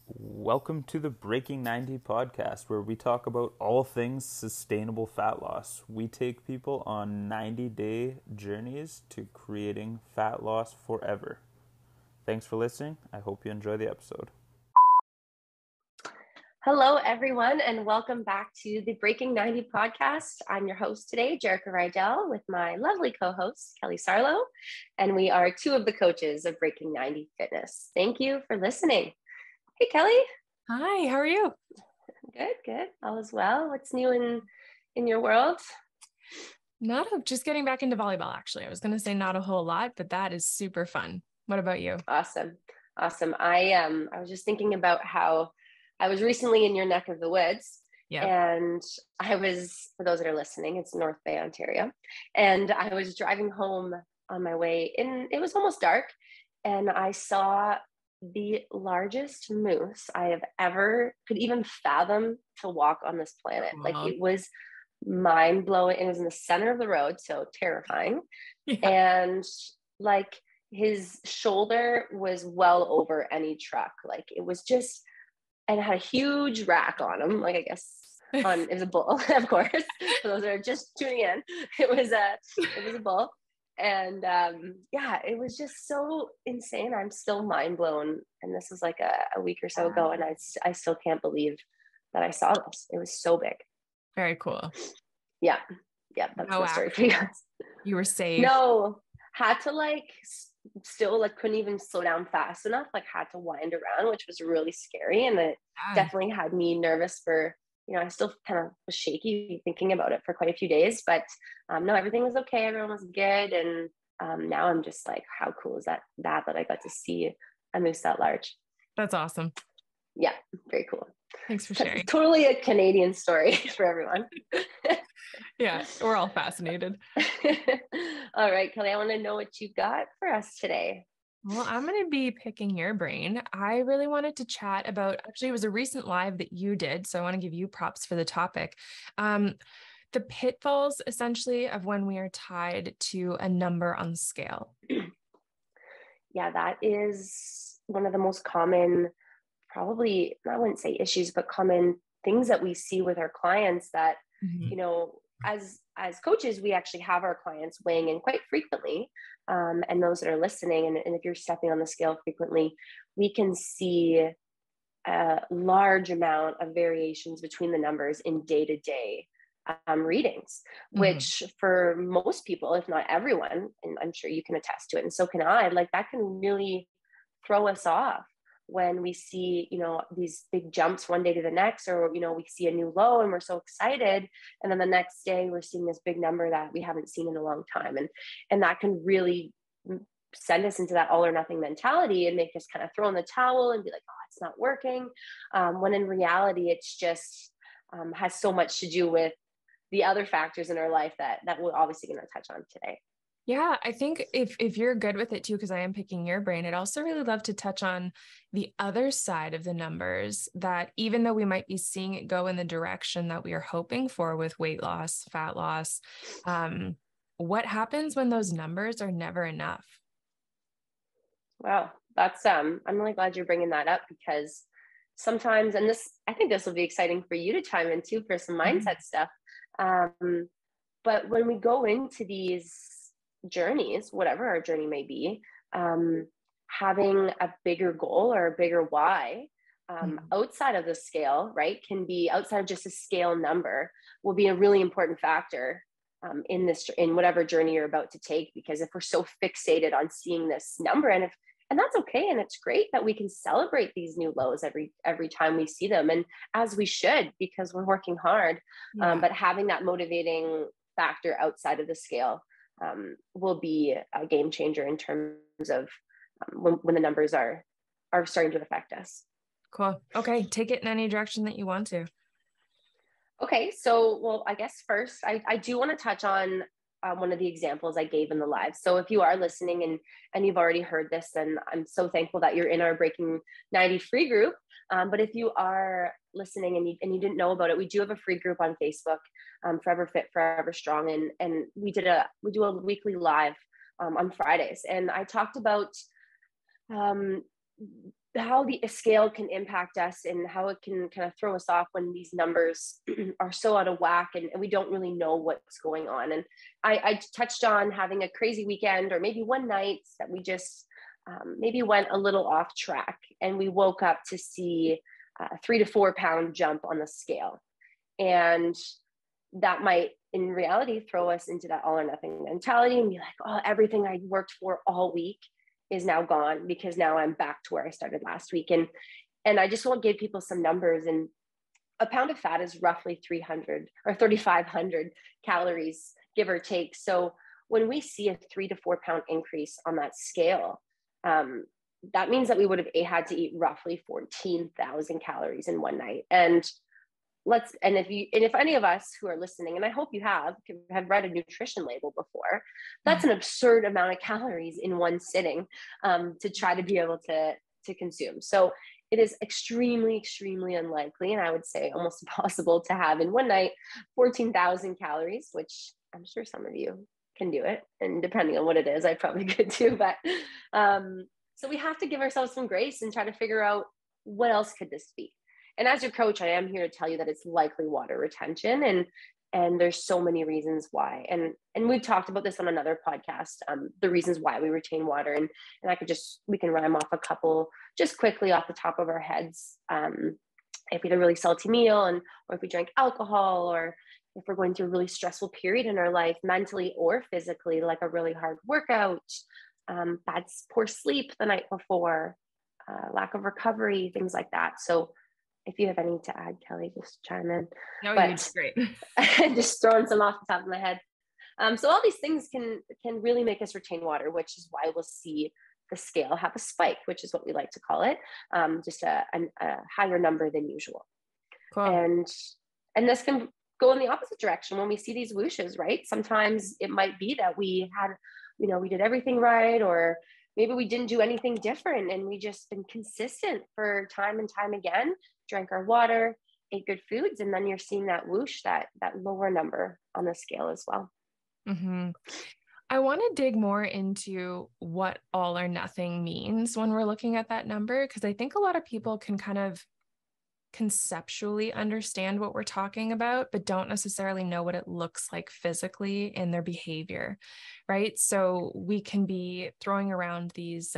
Welcome to the Breaking 90 podcast, where we talk about all things sustainable fat loss. We take people on 90-day journeys to creating fat loss forever. Thanks for listening. I hope you enjoy the episode. Hello, everyone, and welcome back to the Breaking 90 podcast. I'm your host today, Jerrika Kelly, with my lovely co-host, Kelly Sarlo, and we are two of the coaches of Breaking 90 Fitness. Thank you for listening. Hey, Kelly. Hi, how are you? Good. All is well. What's new in your world? Just getting back into volleyball, actually. I was going to say not a whole lot, but that is super fun. What about you? Awesome. I was just thinking about how I was recently in your neck of the woods. Yeah. And I was, for those that are listening, it's North Bay, Ontario. And I was driving home on my way in, it was almost dark. And I saw the largest moose I have ever could even fathom to walk on this planet. Wow. Like, it was mind blowing. It was in the center of the road, so terrifying. Yeah. And like, his shoulder was well over any truck. Like, it was just, and it had a huge rack on him. Like, I guess it was a bull, of course. For those that are just tuning in, it was a bull. And it was just so insane. I'm still mind blown. And this was like a week or so ago. And I still can't believe that I saw this. It was so big. Very cool. Yeah. That's the story for you guys. You were safe. No, had to still couldn't even slow down fast enough. Had to wind around, which was really scary. And it definitely had me nervous for, I still kind of was shaky thinking about it for quite a few days, but no, everything was okay. Everyone was good. And now I'm just like, how cool is that I got to see a moose that large. That's awesome. Yeah, very cool. Thanks for sharing. Totally a Canadian story for everyone. Yeah, we're all fascinated. All right, Kelly, I want to know what you got for us today. Well, I'm going to be picking your brain. I really wanted to chat about, actually, it was a recent live that you did, so I want to give you props for the topic. The pitfalls, essentially, of when we are tied to a number on the scale. Yeah, that is one of the most common, probably, I wouldn't say issues, but common things that we see with our clients that, as coaches, we actually have our clients weighing in quite frequently. And those that are listening, and if you're stepping on the scale frequently, we can see a large amount of variations between the numbers in day-to-day readings, which for most people, if not everyone, and I'm sure you can attest to it, and so can I, that can really throw us off when we see, these big jumps one day to the next, or, we see a new low and we're so excited. And then the next day we're seeing this big number that we haven't seen in a long time. And that can really send us into that all or nothing mentality and make us kind of throw in the towel and be like, oh, it's not working. When in reality, it's just has so much to do with the other factors in our life that we're obviously going to touch on today. Yeah, I think if you're good with it too, because I am picking your brain, I'd also really love to touch on the other side of the numbers, that even though we might be seeing it go in the direction that we are hoping for with weight loss, fat loss, what happens when those numbers are never enough? Wow, that's I'm really glad you're bringing that up, because sometimes, and I think this will be exciting for you to chime in too for some mindset stuff. But when we go into these journeys, whatever our journey may be, having a bigger goal or a bigger why outside of the scale, right, can be outside of just a scale number, will be a really important factor in whatever journey you're about to take. Because if we're so fixated on seeing this number, and that's okay, and it's great that we can celebrate these new lows every time we see them, and as we should, because we're working hard. But having that motivating factor outside of the scale will be a game changer in terms of when the numbers are starting to affect us. Cool. Okay, take it in any direction that you want to. Okay, so, well, I guess first I do want to touch on one of the examples I gave in the live. So if you are listening and you've already heard this, then I'm so thankful that you're in our Breaking 90 free group. But if you are listening and you didn't know about it, we do have a free group on Facebook, Forever Fit, Forever Strong. And we do a weekly live on Fridays. And I talked about how the scale can impact us and how it can kind of throw us off when these numbers are so out of whack and we don't really know what's going on. And I touched on having a crazy weekend or maybe one night that we just maybe went a little off track and we woke up to see a 3 to 4 pound jump on the scale. And that might in reality throw us into that all or nothing mentality and be like, oh, everything I worked for all week is now gone because now I'm back to where I started last week. And I just want to give people some numbers. And a pound of fat is roughly 300 or 3,500 calories, give or take. So when we see a 3 to 4 pound increase on that scale, that means that we would have had to eat roughly 14,000 calories in one night. And if any of us who are listening, and I hope you have read a nutrition label before, that's an absurd amount of calories in one sitting to try to be able to consume. So it is extremely, extremely unlikely, and I would say almost impossible to have in one night 14,000 calories, which I'm sure some of you can do it. And depending on what it is, I probably could too. But so we have to give ourselves some grace and try to figure out what else could this be. And as your coach, I am here to tell you that it's likely water retention. And there's so many reasons why. And we've talked about this on another podcast, the reasons why we retain water. And we can rhyme off a couple just quickly off the top of our heads. If we had a really salty meal or if we drank alcohol, or if we're going through a really stressful period in our life, mentally or physically, like a really hard workout, poor sleep the night before, lack of recovery, things like that. So if you have anything to add, Kelly, just chime in. No, you're great. Just throwing some off the top of my head. So all these things can really make us retain water, which is why we'll see the scale have a spike, which is what we like to call it, just a higher number than usual. Cool. And this can go in the opposite direction when we see these whooshes, right? Sometimes it might be that we did everything right, or maybe we didn't do anything different and we just been consistent for time and time again, drank our water, ate good foods, and then you're seeing that whoosh, that lower number on the scale as well. Mm-hmm. I want to dig more into what all or nothing means when we're looking at that number, because I think a lot of people can kind of conceptually understand what we're talking about, but don't necessarily know what it looks like physically in their behavior, right? So we can be throwing around these,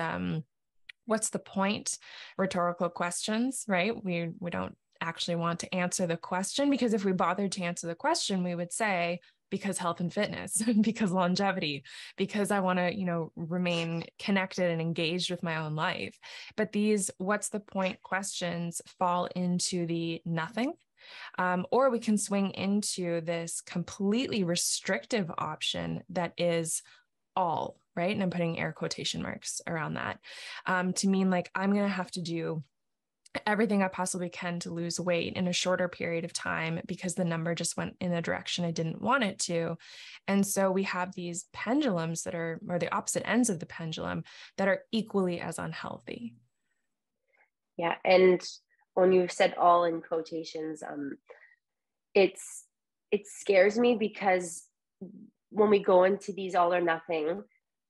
what's the point? Rhetorical questions, right? We don't actually want to answer the question, because if we bothered to answer the question, we would say, because health and fitness, because longevity, because I want to, remain connected and engaged with my own life. But these what's the point questions fall into the nothing, or we can swing into this completely restrictive option that is all, right? And I'm putting air quotation marks around that, to mean like, I'm going to have to do everything I possibly can to lose weight in a shorter period of time because the number just went in a direction I didn't want it to. And so we have these pendulums or the opposite ends of the pendulum that are equally as unhealthy. Yeah. And when you said all in quotations, it scares me, because when we go into these all or nothing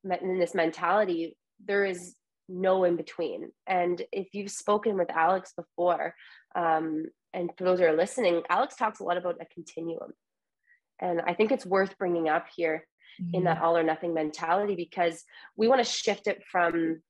in this mentality, there is no in between. And if you've spoken with Alex before, and for those who are listening, Alex talks a lot about a continuum. And I think it's worth bringing up here in that all or nothing mentality, because we want to shift it from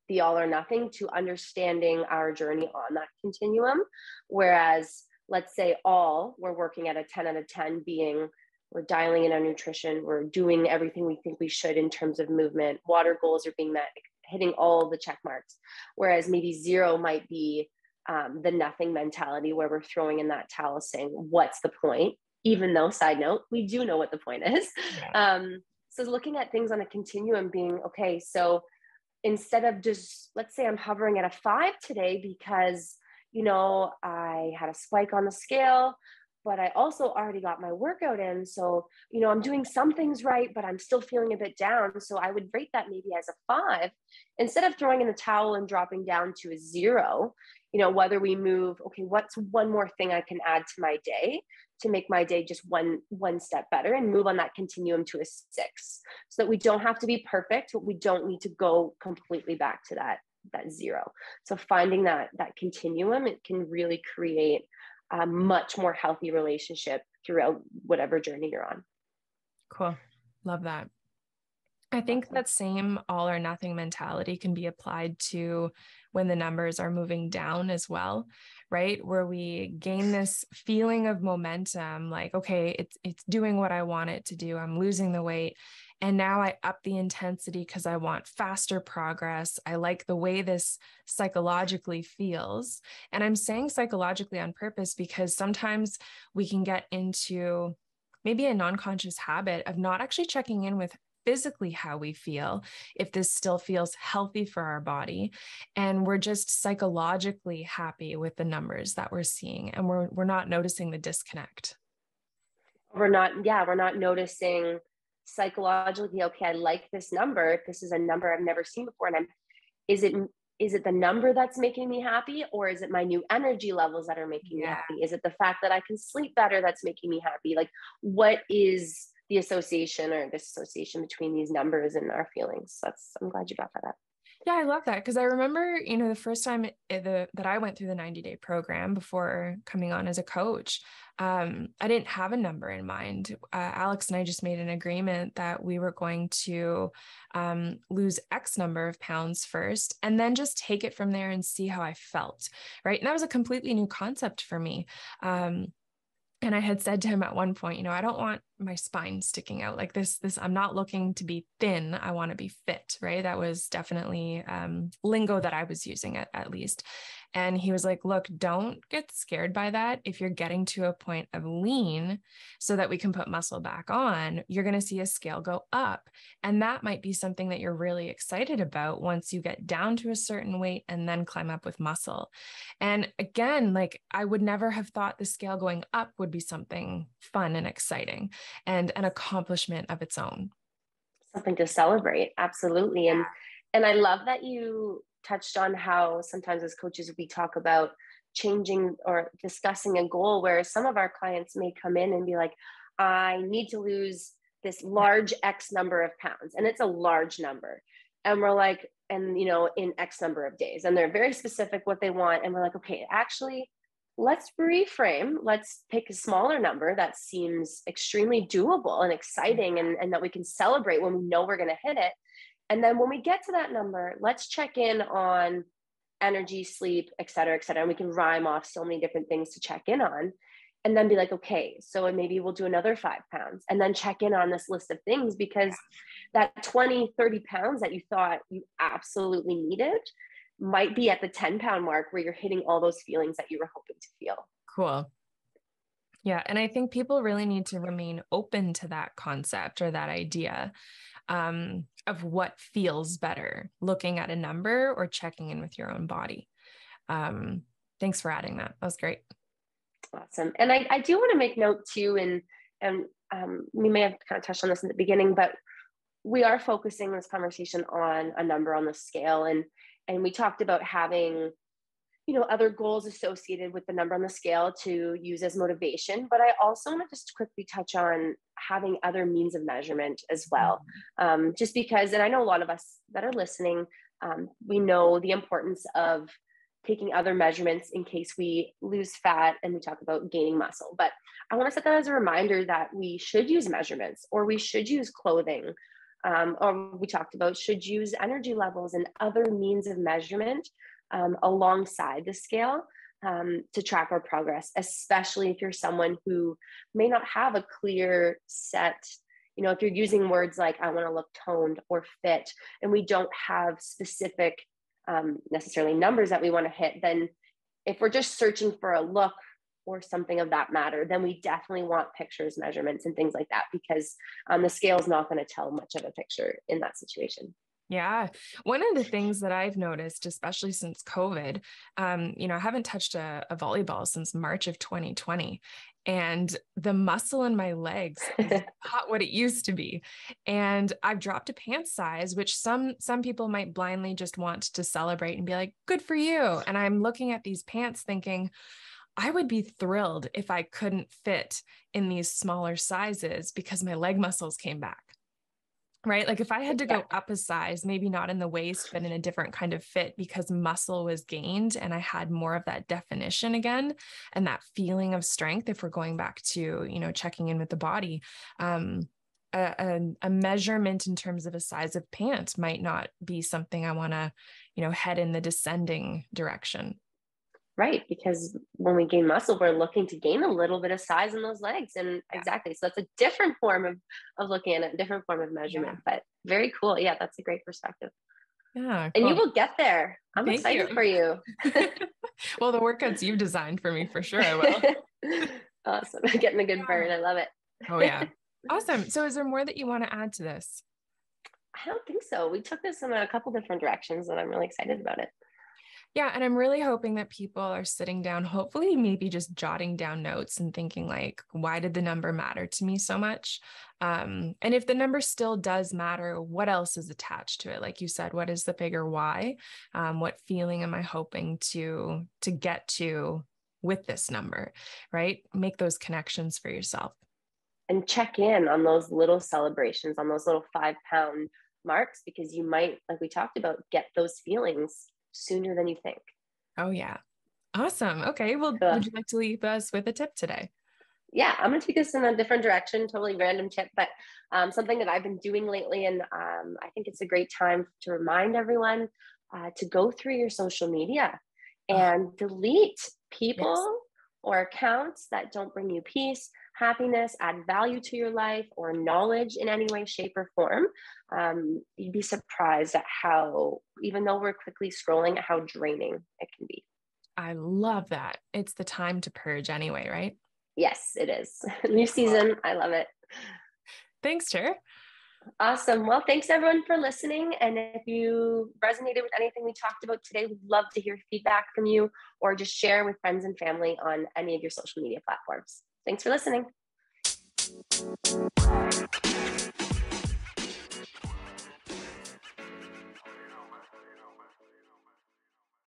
the all or nothing to understanding our journey on that continuum. Whereas, let's say we're working at a 10 out of 10, being we're dialing in our nutrition, we're doing everything we think we should in terms of movement, water goals are being met, hitting all the check marks. Whereas maybe 0 might be the nothing mentality, where we're throwing in that towel saying, what's the point? Even though, side note, we do know what the point is. Yeah. So looking at things on a continuum, being, okay, so instead of just, let's say I'm hovering at a 5 today because, I had a spike on the scale, but I also already got my workout in. So, I'm doing some things right, but I'm still feeling a bit down. So I would rate that maybe as a 5. Instead of throwing in the towel and dropping down to a 0, whether we move, okay, what's one more thing I can add to my day to make my day just one step better, and move on that continuum to a 6, so that we don't have to be perfect, but we don't need to go completely back to that 0. So finding that continuum, it can really create a much more healthy relationship throughout whatever journey you're on. Cool. Love that. I think that same all or nothing mentality can be applied to when the numbers are moving down as well, right? Where we gain this feeling of momentum, like, okay, it's doing what I want it to do. I'm losing the weight. And now I up the intensity because I want faster progress. I like the way this psychologically feels. And I'm saying psychologically on purpose because sometimes we can get into maybe a non-conscious habit of not actually checking in with physically how we feel, if this still feels healthy for our body. And we're just psychologically happy with the numbers that we're seeing. And we're not noticing the disconnect. We're not noticing psychologically, okay, I like this number. This is a number I've never seen before. And is it the number that's making me happy? Or is it my new energy levels that are making me happy? Is it the fact that I can sleep better that's making me happy? Like, what is the association or disassociation between these numbers and our feelings? I'm glad you brought that up. Yeah, I love that, because I remember, the first time that I went through the 90-day program before coming on as a coach, I didn't have a number in mind. Alex and I just made an agreement that we were going to lose X number of pounds first, and then just take it from there and see how I felt, right? And that was a completely new concept for me. And I had said to him at one point, I don't want my spine sticking out like this. I'm not looking to be thin. I want to be fit, right? That was definitely lingo that I was using at least. And he was like, look, don't get scared by that. If you're getting to a point of lean so that we can put muscle back on, you're going to see a scale go up. And that might be something that you're really excited about once you get down to a certain weight and then climb up with muscle. And again, like, I would never have thought the scale going up would be something fun and exciting and an accomplishment of its own. Something to celebrate. Absolutely. Yeah. And I love that you touched on how sometimes as coaches, we talk about changing or discussing a goal where some of our clients may come in and be like, I need to lose this large X number of pounds. And it's a large number. And we're like, and in X number of days, and they're very specific what they want. And we're like, okay, actually, let's reframe. Let's pick a smaller number that seems extremely doable and exciting, and that we can celebrate when we know we're going to hit it. And then when we get to that number, let's check in on energy, sleep, et cetera, et cetera. And we can rhyme off so many different things to check in on, and then be like, okay, so maybe we'll do another 5 pounds, and then check in on this list of things, because that 20, 30 pounds that you thought you absolutely needed might be at the 10-pound mark where you're hitting all those feelings that you were hoping to feel. Cool. Yeah. And I think people really need to remain open to that concept or that idea of what feels better, looking at a number or checking in with your own body. Thanks for adding that. That was great. Awesome. And I do want to make note too, and we may have kind of touched on this in the beginning, but we are focusing this conversation on a number on the scale. And we talked about having, other goals associated with the number on the scale to use as motivation. But I also want to just quickly touch on having other means of measurement as well. Just because, and I know a lot of us that are listening, we know the importance of taking other measurements in case we lose fat and we talk about gaining muscle. But I want to set that as a reminder that we should use measurements, or we should use clothing, or we talked about should use energy levels and other means of measurement alongside the scale to track our progress, especially if you're someone who may not have a clear set, if you're using words like I want to look toned or fit, and we don't have specific necessarily numbers that we want to hit, then if we're just searching for a look or something of that matter, then we definitely want pictures, measurements, and things like that, because the scale is not going to tell much of a picture in that situation. Yeah. One of the things that I've noticed, especially since COVID, I haven't touched a volleyball since March of 2020. and the muscle in my legs is not what it used to be. And I've dropped a pant size, which some people might blindly just want to celebrate and be like, good for you. And I'm looking at these pants thinking, I would be thrilled if I couldn't fit in these smaller sizes because my leg muscles came back. Right? Like if I had to go up a size, maybe not in the waist, but in a different kind of fit because muscle was gained and I had more of that definition again and that feeling of strength, if we're going back to, checking in with the body, a measurement in terms of a size of pant might not be something I want to, head in the descending direction. Right. Because when we gain muscle, we're looking to gain a little bit of size in those legs. And exactly. So that's a different form of looking at it, a different form of measurement, but very cool. Yeah. That's a great perspective. Yeah. And you will get there. I'm excited for you. Well, the workouts you've designed for me, for sure I will. Awesome. Getting a good burn. I love it. Oh yeah. Awesome. So is there more that you want to add to this? I don't think so. We took this in a couple different directions and I'm really excited about it. Yeah. And I'm really hoping that people are sitting down, hopefully maybe just jotting down notes and thinking like, why did the number matter to me so much? And if the number still does matter, what else is attached to it? Like you said, what is the bigger why? What feeling am I hoping to get to with this number, right? Make those connections for yourself. And check in on those little celebrations, on those little 5-pound marks, because you might, like we talked about, get those feelings sooner than you think. Oh yeah. Awesome. Okay. Well, would you like to leave us with a tip today? Yeah, I'm going to take this in a different direction, totally random tip, but something that I've been doing lately. And I think it's a great time to remind everyone to go through your social media and delete people or accounts that don't bring you peace, happiness, add value to your life, or knowledge in any way, shape, or form. You'd be surprised at how, even though we're quickly scrolling, at how draining it can be. I love that. It's the time to purge anyway, right? Yes, it is. New season. I love it. Thanks, Jer. Awesome. Well, thanks everyone for listening. And if you resonated with anything we talked about today, we'd love to hear feedback from you or just share with friends and family on any of your social media platforms. Thanks for listening.